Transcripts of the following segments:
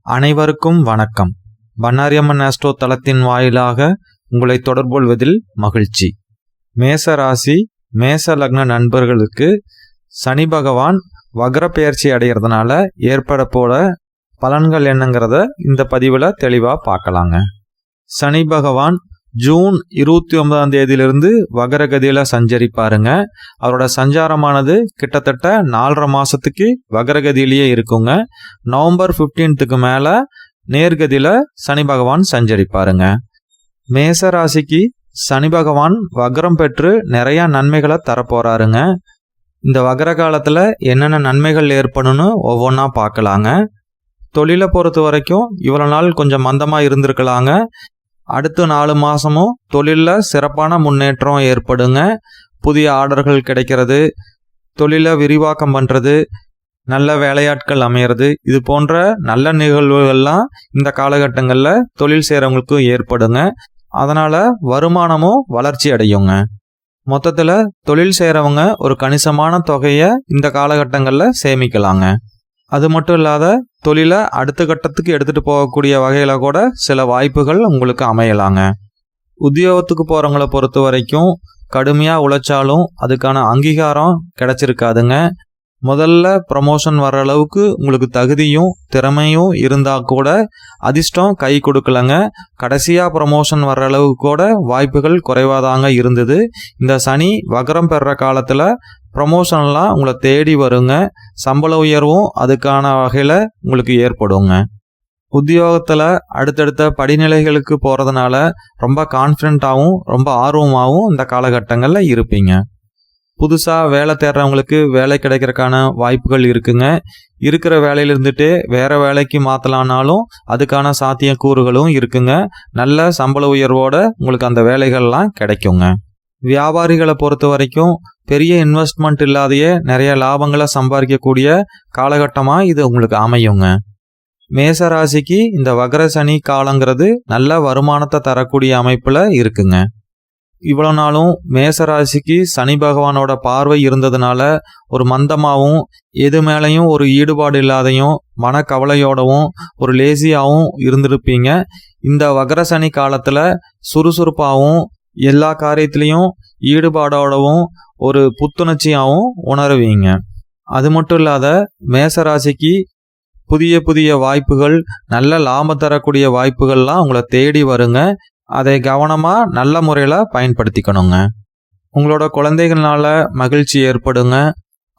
அனைவருக்கும் வணக்கம். பண்ணாரியம்மன் ஆஸ்ட்ரோ தளத்தின் வாயிலாக உங்களை தொடர்புகொள்வதில் மகிழ்ச்சி. மேச ராசி மேச லக்ன நண்பர்களுக்கு சனி பகவான் வக்ர பெயர்ச்சி அடைகிறதுனால ஏற்பட போல பலன்கள் என்னங்கிறத இந்த பதிவில் தெளிவாக பார்க்கலாங்க. சனி பகவான் ஜூன் 29ஆம் தேதியிலிருந்து வக்ரகதியில் சஞ்சரிப்பாருங்க. அவரோட சஞ்சாரமானது கிட்டத்தட்ட 4.5 மாதத்துக்கு வக்ரகதியிலேயே இருக்குங்க. நவம்பர் 15க்கு மேலே நேர்கதியில் சனி பகவான் சஞ்சரிப்பாருங்க. மேச ராசிக்கு சனி பகவான் வக்ரம் பெற்று நிறையா நன்மைகளை தரப்போறாருங்க. இந்த வக்ர காலத்தில் என்னென்ன நன்மைகள் ஏற்படணும்னு ஒவ்வொன்றா பார்க்கலாங்க. தொழிலை பொறுத்த வரைக்கும் இவ்வளோ நாள் கொஞ்சம் மந்தமாக இருந்திருக்கலாங்க. அடுத்த 4 மாதமும் தொழிலில் சிறப்பான முன்னேற்றம் ஏற்படுங்க. புதிய ஆர்டர்கள் கிடைக்கிறது, தொழிலை விரிவாக்கம் பண்ணுறது, நல்ல வேலையாட்கள் அமையிறது, இது போன்ற நல்ல நிகழ்வுகள்லாம் இந்த காலகட்டங்களில் தொழில் செய்கிறவங்களுக்கு ஏற்படுங்க. அதனால் வருமானமும் வளர்ச்சி அடையுங்க. மொத்தத்தில் தொழில் செய்கிறவங்க ஒரு கணிசமான தொகையை இந்த காலகட்டங்களில் சேமிக்கலாங்க. அது மட்டும் இல்லாத தொழிலை அடுத்த கட்டத்துக்கு எடுத்துகிட்டு போகக்கூடிய வகையில் கூட சில வாய்ப்புகள் உங்களுக்கு அமையலாங்க. உத்தியோகத்துக்கு போகிறவங்கள பொறுத்த வரைக்கும் கடுமையாக உழைச்சாலும் அதுக்கான அங்கீகாரம் கிடைச்சிருக்காதுங்க. முதல்ல ப்ரமோஷன் வர்ற அளவுக்கு உங்களுக்கு தகுதியும் திறமையும் இருந்தால் கூட அதிர்ஷ்டம் கை கொடுக்கலங்க. கடைசியாக ப்ரமோஷன் வர்ற அளவுக்கு கூட வாய்ப்புகள் குறைவாதாங்க இருந்தது. இந்த சனி வக்ரம் பெறுற காலத்தில் ப்ரமோஷன்லாம் உங்களை தேடி வருங்க. சம்பள உயர்வும் அதுக்கான வகையில் உங்களுக்கு ஏற்படுங்க. உத்தியோகத்தில் அடுத்தடுத்த படிநிலைகளுக்கு போகிறதுனால ரொம்ப கான்ஃபிடென்ட்டாகவும் ரொம்ப ஆர்வமாகவும் இந்த காலகட்டங்களில் இருப்பீங்க. புதுசாக வேலை தேடுறவங்களுக்கு வேலை கிடைக்கிறதுக்கான வாய்ப்புகள் இருக்குங்க. இருக்கிற வேலையில் இருந்துட்டு வேறு வேலைக்கு மாற்றலானாலும் அதுக்கான சாத்தியக்கூறுகளும் இருக்குங்க. நல்ல சம்பள உயர்வோடு உங்களுக்கு அந்த வேலைகள்லாம் கிடைக்குங்க. வியாபாரிகளை பொறுத்த வரைக்கும் பெரிய இன்வெஸ்ட்மெண்ட் இல்லாதையே நிறைய லாபங்களை சம்பாதிக்கக்கூடிய காலகட்டமாக இது உங்களுக்கு அமையுங்க. மேச ராசிக்கு இந்த வக்ர சனி காலங்கிறது நல்ல வருமானத்தை தரக்கூடிய அமைப்பில் இருக்குங்க. இவ்வளோ நாளும் மேச ராசிக்கு சனி பகவானோட பார்வை இருந்ததுனால ஒரு மந்தமாகவும் எது மேலேயும் ஒரு ஈடுபாடு இல்லாதையும் மனக்கவலையோடவும் ஒரு லேசியாகவும் இருந்திருப்பீங்க. இந்த வக்ர சனி காலத்தில் சுறுசுறுப்பாகவும் எல்லா காரியத்திலையும் ஈடுபாடோடவும் ஒரு புத்துணர்ச்சியாகவும் உணருவீங்க. அது மட்டும் இல்லாத மேச ராசிக்கு புதிய புதிய வாய்ப்புகள், நல்ல லாபம் தரக்கூடிய வாய்ப்புகள்லாம் உங்களை தேடி வருங்க. அதை கவனமாக நல்ல முறையில் பயன்படுத்திக்கணுங்க. உங்களோட குழந்தைகள்னால மகிழ்ச்சி ஏற்படுங்க.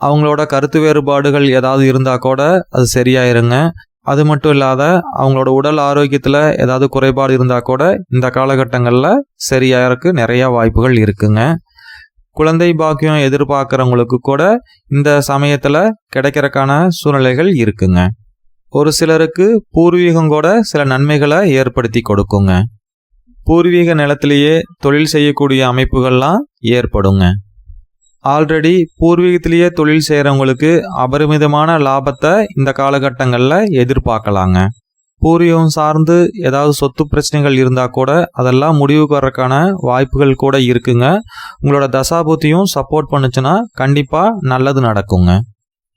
அவங்களோட கருத்து வேறுபாடுகள் ஏதாவது இருந்தால் கூட அது சரியாயிருங்க. அது மட்டும் இல்லாத அவங்களோட உடல் ஆரோக்கியத்தில் ஏதாவது குறைபாடு இருந்தால் கூட இந்த காலகட்டங்களில் சரியாகிறதுக்கு நிறையா வாய்ப்புகள் இருக்குங்க. குழந்தை பாக்கியம் எதிர்பார்க்குறவங்களுக்கு கூட இந்த சமயத்தில் கிடைக்கிறதுக்கான சூழ்நிலைகள் இருக்குங்க. ஒரு சிலருக்கு பூர்வீகம் கூட சில நன்மைகளை ஏற்படுத்தி கொடுக்குங்க. பூர்வீக நிலத்திலேயே தொழில் செய்யக்கூடிய அமைப்புகள்லாம் ஏற்படுங்க. ஆல்ரெடி பூர்வீகத்திலேயே தொழில் செய்கிறவங்களுக்கு அபரிமிதமான லாபத்தை இந்த காலகட்டங்களில் எதிர்பார்க்கலாங்க. பூர்வீகம் சார்ந்து ஏதாவது சொத்து பிரச்சனைகள் இருந்தால் கூட அதெல்லாம் முடிவுக்கு வர்றதுக்கான வாய்ப்புகள் கூட இருக்குங்க. உங்களோட தசாபுத்தியும் சப்போர்ட் பண்ணுச்சுன்னா கண்டிப்பாக நல்லது நடக்குங்க.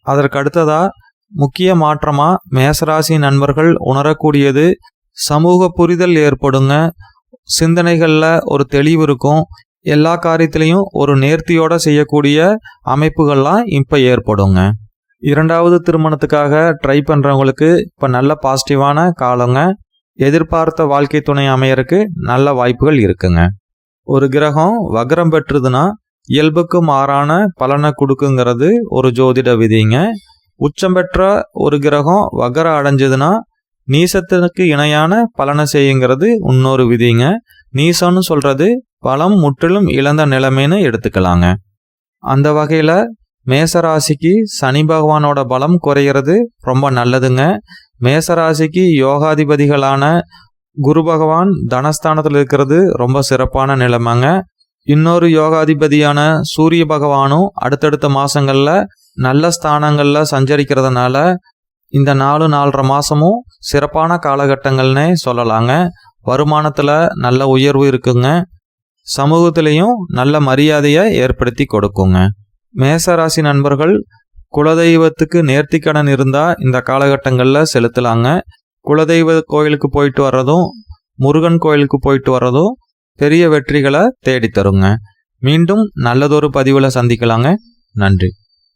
அதற்கு அடுத்ததாக முக்கிய மாற்றமாக மேசராசி நண்பர்கள் உணரக்கூடியது சமூக புரிதல் ஏற்படுங்க. சிந்தனைகளில் ஒரு தெளிவு இருக்கும். எல்லா காரியத்திலையும் ஒரு நேர்த்தியோடு செய்யக்கூடிய அமைப்புகள்லாம் இப்போ ஏற்படுங்க. 2வது திருமணத்துக்காக ட்ரை பண்ணுறவங்களுக்கு இப்போ நல்ல பாசிட்டிவான காலங்க. எதிர்பார்த்த வாழ்க்கை துணை அமையறதுக்கு நல்ல வாய்ப்புகள் இருக்குங்க. ஒரு கிரகம் வக்ரம் பெற்றுதுன்னா இயல்புக்கு மாறான பலனை கொடுக்குங்கிறது ஒரு ஜோதிட விதிங்க. உச்சம் பெற்ற ஒரு கிரகம் வக்ரம் அடைஞ்சதுன்னா நீசத்திற்கு இணையான பலனை செய்யுங்கிறது இன்னொரு விதிங்க. நீசம்னு சொல்கிறது பலம் முற்றிலும் இழந்த நிலைமைன்னு எடுத்துக்கலாங்க. அந்த வகையில் மேசராசிக்கு சனி பகவானோட பலம் குறைகிறது ரொம்ப நல்லதுங்க. மேசராசிக்கு யோகாதிபதிகளான குரு பகவான் தனஸ்தானத்தில் இருக்கிறது ரொம்ப சிறப்பான நிலைமைங்க. இன்னொரு யோகாதிபதியான சூரிய பகவானும் அடுத்தடுத்த மாதங்களில் நல்ல ஸ்தானங்களில் சஞ்சரிக்கிறதுனால இந்த 4.5 மாதமும் சிறப்பான காலகட்டங்கள்னே சொல்லலாங்க. வருமானத்தில் நல்ல உயர்வு இருக்குங்க. சமூகத்திலையும் நல்ல மரியாதையை ஏற்படுத்தி கொடுக்குங்க. மேசராசி நண்பர்கள் குலதெய்வத்துக்கு நேர்த்திக்கடன் இருந்தால் இந்த காலகட்டங்களில் செலுத்தலாங்க. குலதெய்வ கோயிலுக்கு போயிட்டு வர்றதும் முருகன் கோயிலுக்கு போயிட்டு வர்றதும் பெரிய வெற்றிகளை தேடித்தருங்க. மீண்டும் நல்லதொரு பதிவில் சந்திக்கலாங்க. நன்றி.